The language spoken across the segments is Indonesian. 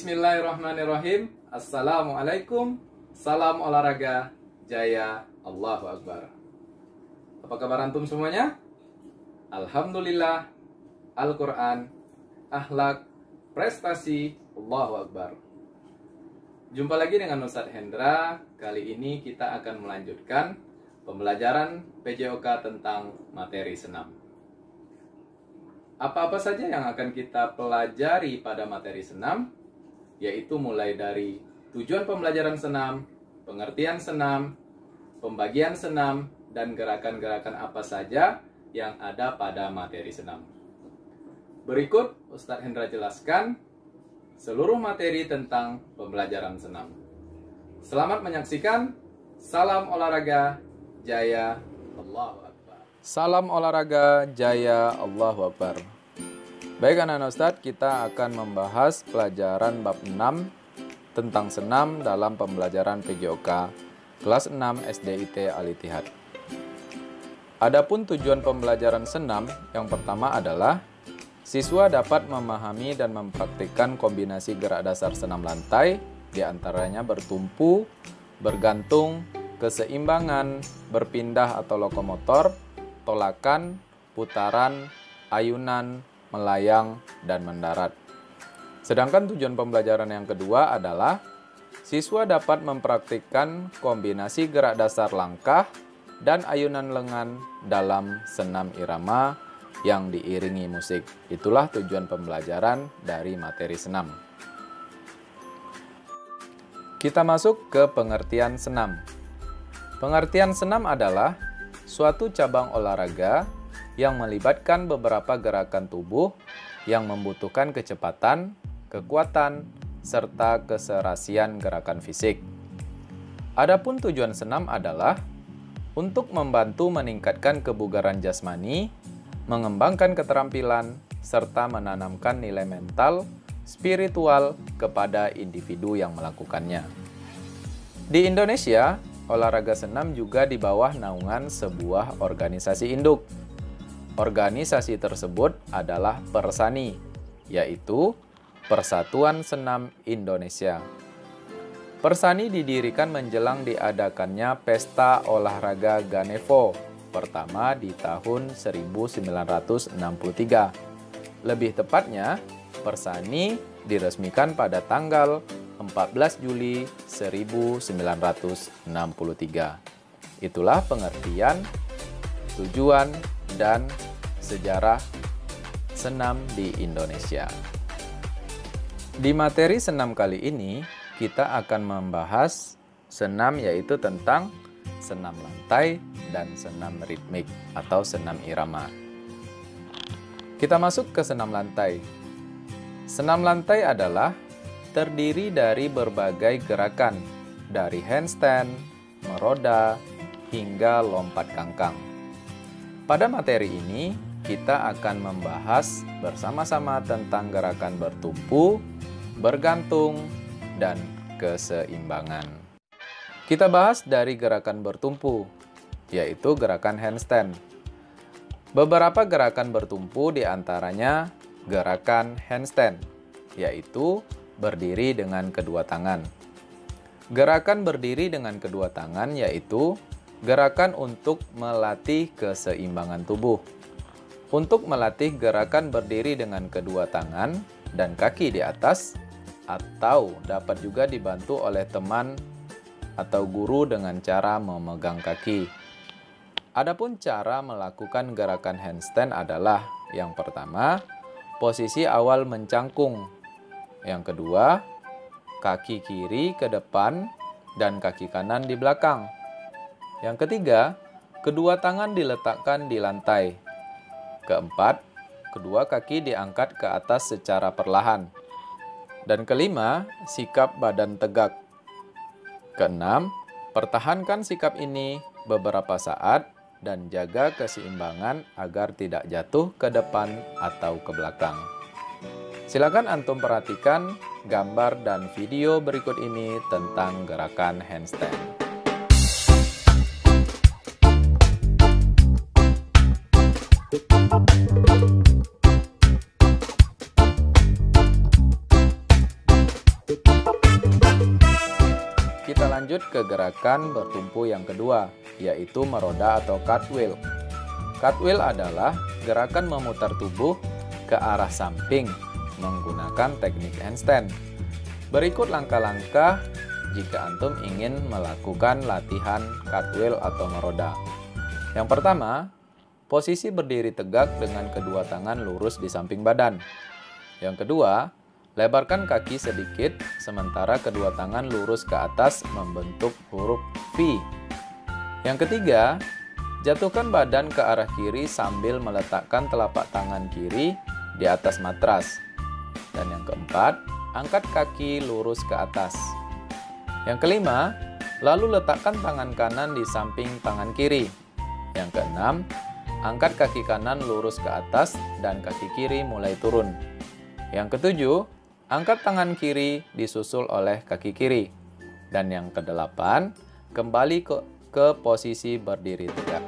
Bismillahirrahmanirrahim. Assalamualaikum. Salam olahraga. Jaya. Allahu Akbar. Apa kabar antum semuanya? Alhamdulillah. Al-Quran, akhlak, prestasi. Allahu Akbar. Jumpa lagi dengan Ustadz Hendra. Kali ini kita akan melanjutkan pembelajaran PJOK tentang materi senam. Apa-apa saja yang akan kita pelajari pada materi senam, yaitu mulai dari tujuan pembelajaran senam, pengertian senam, pembagian senam, dan gerakan-gerakan apa saja yang ada pada materi senam. Berikut Ustadz Hendra jelaskan seluruh materi tentang pembelajaran senam. Selamat menyaksikan. Salam olahraga, jaya, Allahu Akbar. Salam olahraga, jaya, Allahu Akbar. Baik anak-anak Ustadz, kita akan membahas pelajaran bab 6 tentang senam dalam pembelajaran PJOK kelas 6 SDIT Al-Ittihad. Adapun tujuan pembelajaran senam yang pertama adalah siswa dapat memahami dan mempraktikkan kombinasi gerak dasar senam lantai, diantaranya bertumpu, bergantung, keseimbangan, berpindah atau lokomotor, tolakan, putaran, ayunan, melayang, dan mendarat. Sedangkan tujuan pembelajaran yang kedua adalah siswa dapat mempraktikkan kombinasi gerak dasar langkah dan ayunan lengan dalam senam irama yang diiringi musik. Itulah tujuan pembelajaran dari materi senam. Kita masuk ke pengertian senam. Pengertian senam adalah suatu cabang olahraga yang melibatkan beberapa gerakan tubuh yang membutuhkan kecepatan, kekuatan, serta keserasian gerakan fisik. Adapun tujuan senam adalah untuk membantu meningkatkan kebugaran jasmani, mengembangkan keterampilan, serta menanamkan nilai mental, spiritual kepada individu yang melakukannya. Di Indonesia, olahraga senam juga di bawah naungan sebuah organisasi induk. Organisasi tersebut adalah Persani, yaitu Persatuan Senam Indonesia. Persani didirikan menjelang diadakannya Pesta Olahraga Ganevo pertama di tahun 1963. Lebih tepatnya, Persani diresmikan pada tanggal 14 Juli 1963. Itulah pengertian, tujuan, dan sejarah senam di Indonesia. Di materi senam kali ini, kita akan membahas senam yaitu tentang senam lantai dan senam ritmik atau senam irama. Kita masuk ke senam lantai. Senam lantai adalah terdiri dari berbagai gerakan, dari handstand, meroda, hingga lompat kangkang. Pada materi ini, kita akan membahas bersama-sama tentang gerakan bertumpu, bergantung, dan keseimbangan. Kita bahas dari gerakan bertumpu, yaitu gerakan handstand. Beberapa gerakan bertumpu diantaranya gerakan handstand, yaitu berdiri dengan kedua tangan. Gerakan berdiri dengan kedua tangan yaitu gerakan untuk melatih keseimbangan tubuh. Untuk melatih gerakan berdiri dengan kedua tangan dan kaki di atas, atau dapat juga dibantu oleh teman atau guru dengan cara memegang kaki. Adapun cara melakukan gerakan handstand adalah yang pertama, posisi awal mencangkung. Yang kedua, kaki kiri ke depan dan kaki kanan di belakang. Yang ketiga, kedua tangan diletakkan di lantai. Keempat, kedua kaki diangkat ke atas secara perlahan. Dan kelima, sikap badan tegak. Keenam, pertahankan sikap ini beberapa saat dan jaga keseimbangan agar tidak jatuh ke depan atau ke belakang. Silakan antum perhatikan gambar dan video berikut ini tentang gerakan handstand. Kita lanjut ke gerakan bertumpu yang kedua, yaitu meroda atau cartwheel. Cartwheel adalah gerakan memutar tubuh ke arah samping menggunakan teknik handstand. Berikut langkah-langkah jika antum ingin melakukan latihan cartwheel atau meroda. Yang pertama, posisi berdiri tegak dengan kedua tangan lurus di samping badan. Yang kedua, lebarkan kaki sedikit sementara kedua tangan lurus ke atas membentuk huruf V. Yang ketiga, jatuhkan badan ke arah kiri sambil meletakkan telapak tangan kiri di atas matras. Dan yang keempat, angkat kaki lurus ke atas. Yang kelima, lalu letakkan tangan kanan di samping tangan kiri. Yang keenam, angkat kaki kanan lurus ke atas dan kaki kiri mulai turun. Yang ketujuh, angkat tangan kiri disusul oleh kaki kiri. Dan yang kedelapan, kembali ke posisi berdiri tegak.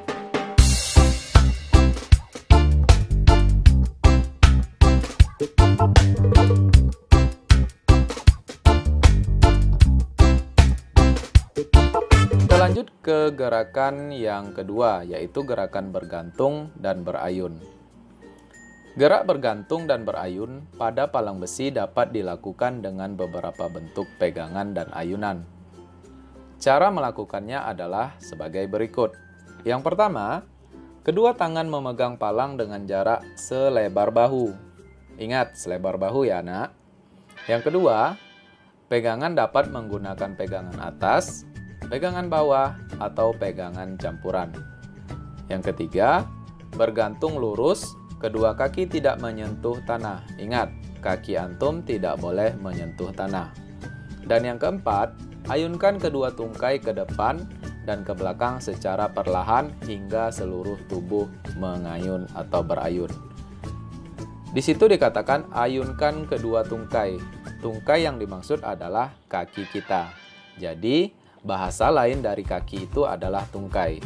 Kita lanjut ke gerakan yang kedua, yaitu gerakan bergantung dan berayun. Gerak bergantung dan berayun pada palang besi dapat dilakukan dengan beberapa bentuk pegangan dan ayunan. Cara melakukannya adalah sebagai berikut. Yang pertama, kedua tangan memegang palang dengan jarak selebar bahu. Ingat, selebar bahu ya, anak. Yang kedua, pegangan dapat menggunakan pegangan atas, pegangan bawah, atau pegangan campuran. Yang ketiga, bergantung lurus. Kedua kaki tidak menyentuh tanah. Ingat, kaki antum tidak boleh menyentuh tanah. Dan yang keempat, ayunkan kedua tungkai ke depan dan ke belakang secara perlahan hingga seluruh tubuh mengayun atau berayun. Di situ dikatakan ayunkan kedua tungkai. Tungkai yang dimaksud adalah kaki kita. Jadi, bahasa lain dari kaki itu adalah tungkai.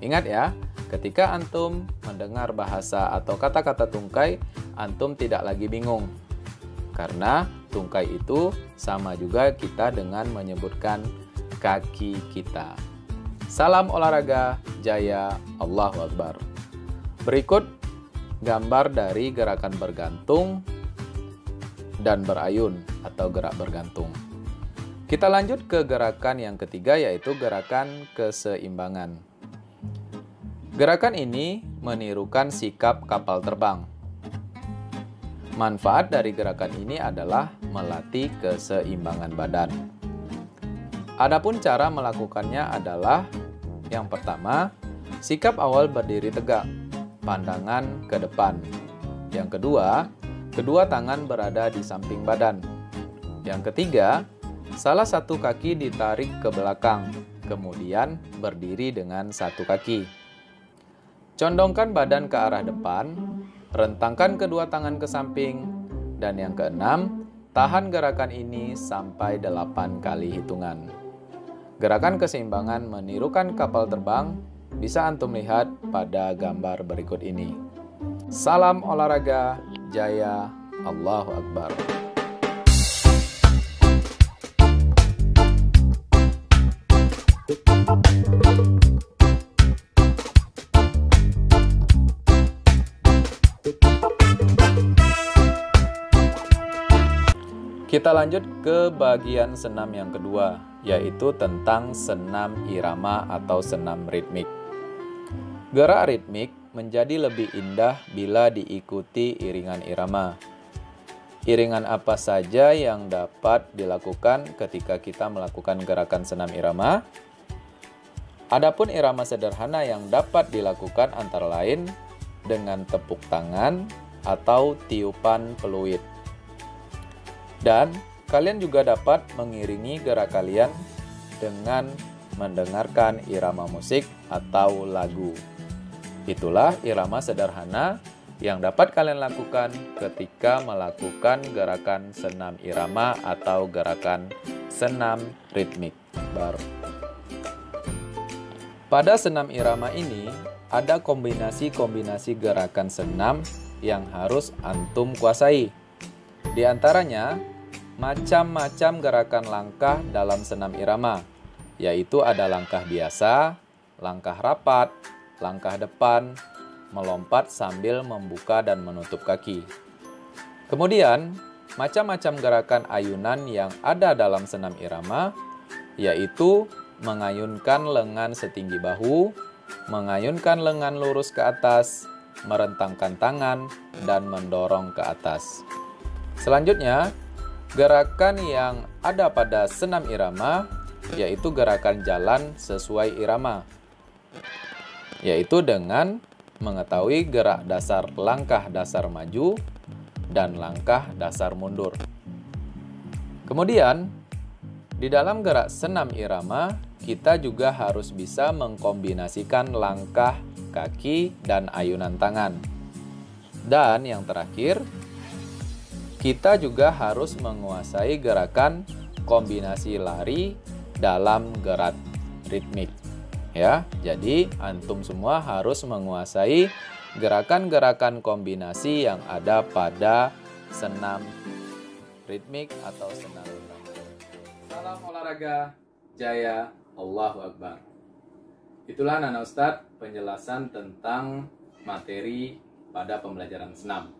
Ingat ya, ketika antum mendengar bahasa atau kata-kata tungkai, antum tidak lagi bingung. Karena tungkai itu sama juga kita dengan menyebutkan kaki kita. Salam olahraga, jaya, Allahu Akbar. Berikut gambar dari gerakan bergantung dan berayun atau gerak bergantung. Kita lanjut ke gerakan yang ketiga, yaitu gerakan keseimbangan. Gerakan ini menirukan sikap kapal terbang. Manfaat dari gerakan ini adalah melatih keseimbangan badan. Adapun cara melakukannya adalah yang pertama, sikap awal berdiri tegak, pandangan ke depan. Yang kedua, kedua tangan berada di samping badan. Yang ketiga, salah satu kaki ditarik ke belakang, kemudian berdiri dengan satu kaki. Condongkan badan ke arah depan, rentangkan kedua tangan ke samping, dan yang keenam, tahan gerakan ini sampai 8 kali hitungan. Gerakan keseimbangan menirukan kapal terbang, bisa antum lihat pada gambar berikut ini. Salam olahraga, jaya, Allahu Akbar. Kita lanjut ke bagian senam yang kedua, yaitu tentang senam irama atau senam ritmik. Gerak ritmik menjadi lebih indah bila diikuti iringan irama. Iringan apa saja yang dapat dilakukan ketika kita melakukan gerakan senam irama? Adapun irama sederhana yang dapat dilakukan antara lain dengan tepuk tangan atau tiupan peluit. Dan kalian juga dapat mengiringi gerak kalian dengan mendengarkan irama musik atau lagu. Itulah irama sederhana yang dapat kalian lakukan ketika melakukan gerakan senam irama atau gerakan senam ritmik. Pada senam irama ini ada kombinasi-kombinasi gerakan senam yang harus antum kuasai. Di antaranya, macam-macam gerakan langkah dalam senam irama, yaitu ada langkah biasa, langkah rapat, langkah depan, melompat sambil membuka dan menutup kaki. Kemudian, macam-macam gerakan ayunan yang ada dalam senam irama, yaitu mengayunkan lengan setinggi bahu, mengayunkan lengan lurus ke atas, merentangkan tangan, dan mendorong ke atas. Selanjutnya, gerakan yang ada pada senam irama, yaitu gerakan jalan sesuai irama, yaitu dengan mengetahui gerak dasar langkah dasar maju dan langkah dasar mundur. Kemudian, di dalam gerak senam irama, kita juga harus bisa mengkombinasikan langkah, kaki, dan ayunan tangan. Dan yang terakhir, kita juga harus menguasai gerakan kombinasi lari dalam gerak ritmik. Ya, jadi antum semua harus menguasai gerakan-gerakan kombinasi yang ada pada senam ritmik atau senam irama. Salam olahraga, jaya, Allahu Akbar. Itulah Nana Ustadz penjelasan tentang materi pada pembelajaran senam.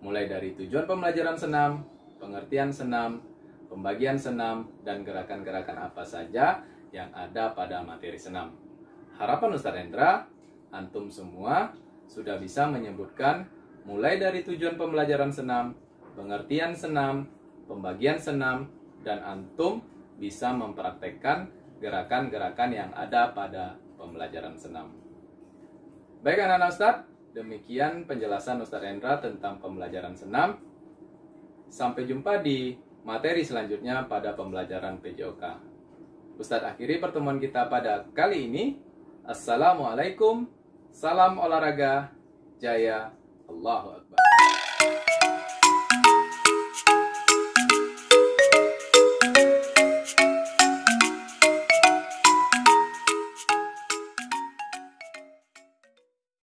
Mulai dari tujuan pembelajaran senam, pengertian senam, pembagian senam, dan gerakan-gerakan apa saja yang ada pada materi senam. Harapan Ustadz Hendra, antum semua sudah bisa menyebutkan mulai dari tujuan pembelajaran senam, pengertian senam, pembagian senam, dan antum bisa mempraktekkan gerakan-gerakan yang ada pada pembelajaran senam. Baik anak-anak Ustadz, demikian penjelasan Ustadz Hendra tentang pembelajaran senam. Sampai jumpa di materi selanjutnya pada pembelajaran PJOK. Ustadz akhiri pertemuan kita pada kali ini. Assalamualaikum, salam olahraga, jaya, Allahu Akbar.